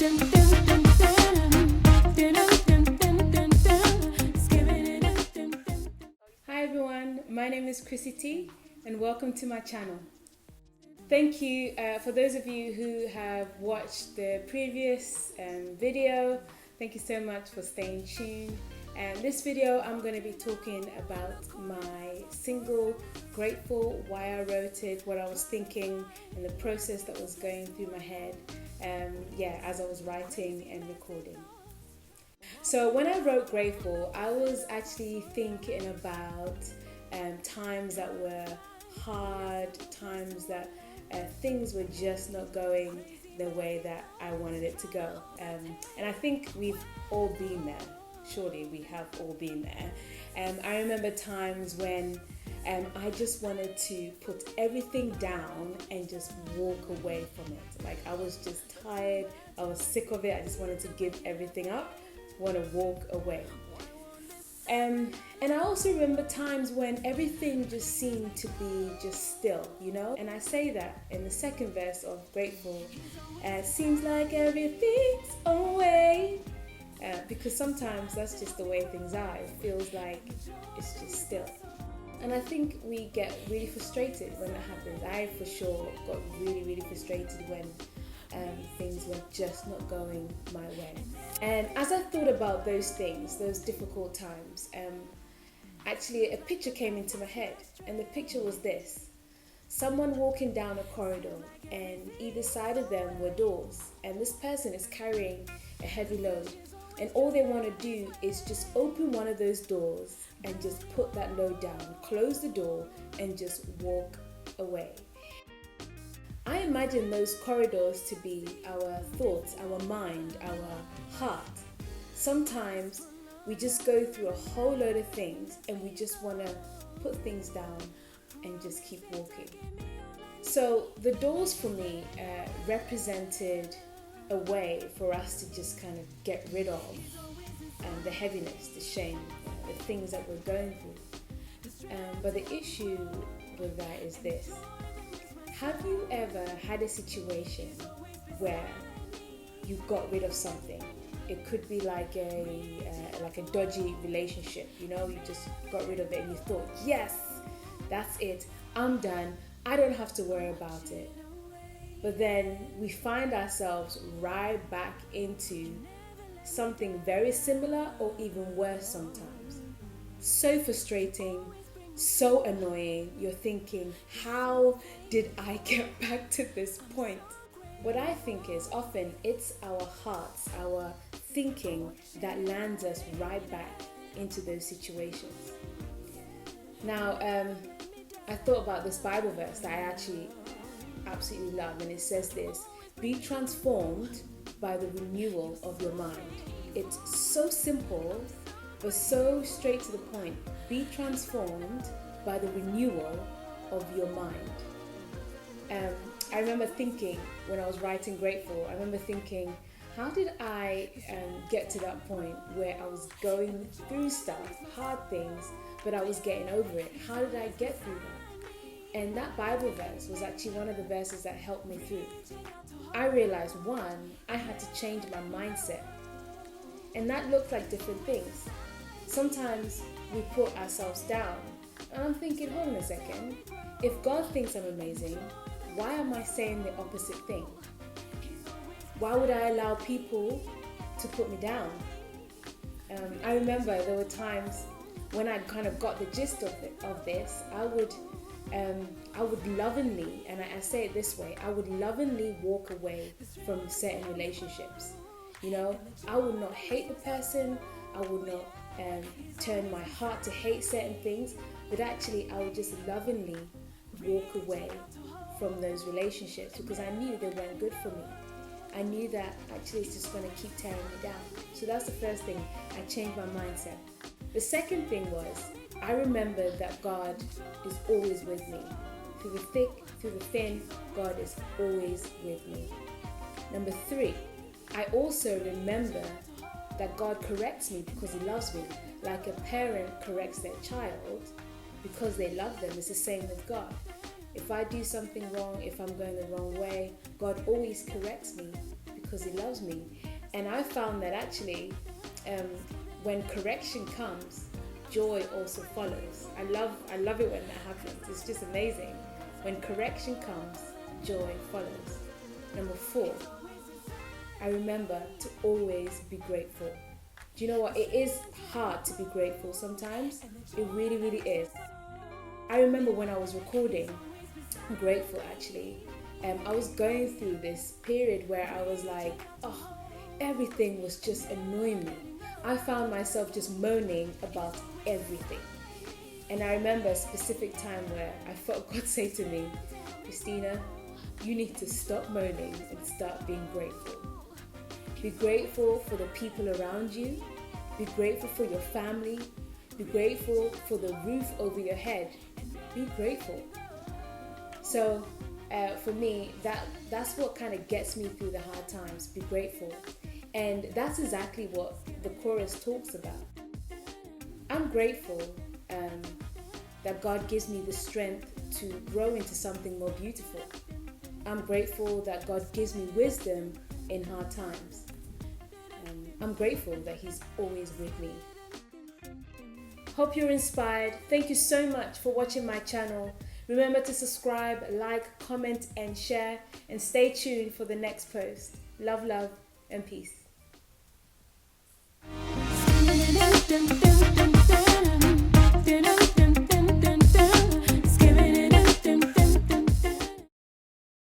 Hi everyone, my name is Chrissy T and welcome to my channel. Thank you for those of you who have watched the previous video. Thank you so much for staying tuned. And this video I'm going to be talking about my single Grateful, why I wrote it, what I was thinking and the process that was going through my head as I was writing and recording. So when I wrote Grateful, I was actually thinking about times that were hard, times that things were just not going the way that I wanted it to go. And I think we've all been there. Surely we have all been there. I remember times when I just wanted to put everything down and just walk away from it. Like I was just tired, I was sick of it, I just wanted to give everything up, want to walk away. And I also remember times when everything just seemed to be just still, you know? And I say that in the second verse of Grateful, seems like everything's away. Because sometimes that's just the way things are. It feels like it's just still. And I think we get really frustrated when that happens. I for sure got really frustrated when things were just not going my way. And as I thought about those things, those difficult times, actually a picture came into my head. And the picture was this. Someone walking down a corridor and either side of them were doors. And this person is carrying a heavy load. And all they want to do is just open one of those doors and just put that load down, close the door and just walk away. I imagine those corridors to be our thoughts, our mind, our heart. Sometimes we just go through a whole load of things and we just want to put things down and just keep walking. So the doors for me represented a way for us to just kind of get rid of the heaviness, the shame, the things that we're going through. But the issue with that is this. Have you ever had a situation where you got rid of something? It could be like a dodgy relationship, you know, you just got rid of it and you thought, yes, that's it, I'm done, I don't have to worry about it. But then we find ourselves right back into something very similar or even worse sometimes. So frustrating, so annoying. You're thinking, how did I get back to this point? What I think is often it's our hearts, our thinking that lands us right back into those situations. Now, I thought about this Bible verse that I actually absolutely love, and it says this: be transformed by the renewal of your mind. It's so simple but so straight to the point. Be transformed by the renewal of your mind. I remember thinking when I was writing Grateful, I remember thinking, how did I get to that point where I was going through stuff, hard things, but I was getting over it? How did I get through that? And that Bible verse was actually one of the verses that helped me through. I realized, one, I had to change my mindset. And that looked like different things. Sometimes we put ourselves down. And I'm thinking, hold on a second. If God thinks I'm amazing, why am I saying the opposite thing? Why would I allow people to put me down? I remember there were times when I kind of got the gist of this, I would lovingly, and I say it this way, I would lovingly walk away from certain relationships. You know, I would not hate the person, I would not turn my heart to hate certain things, but actually I would just lovingly walk away from those relationships because I knew they weren't good for me. I knew that actually it's just going to keep tearing me down. So that's the first thing. I changed my mindset. The second thing was, I remembered that God is always with me. Through the thick, through the thin, God is always with me. Number 3, I also remember that God corrects me because He loves me. Like a parent corrects their child because they love them. It's the same with God. If I do something wrong, if I'm going the wrong way, God always corrects me because He loves me. And I found that actually, when correction comes, joy also follows. I love it when that happens. It's just amazing. When correction comes, joy follows. Number 4, I remember to always be grateful. Do you know what? It is hard to be grateful sometimes. It really, really is. I remember when I was recording, I'm grateful actually. I was going through this period where I was like, oh, everything was just annoying me. I found myself just moaning about everything. And I remember a specific time where I felt God say to me, Christina, you need to stop moaning and start being grateful. Be grateful for the people around you. Be grateful for your family. Be grateful for the roof over your head. Be grateful. So for me, that's what kind of gets me through the hard times. Be grateful. And that's exactly what the chorus talks about. I'm grateful that God gives me the strength to grow into something more beautiful. I'm grateful that God gives me wisdom in hard times. I'm grateful that He's always with me. Hope you're inspired. Thank you so much for watching my channel. Remember to subscribe, like, comment, and share. And stay tuned for the next post. Love, and peace.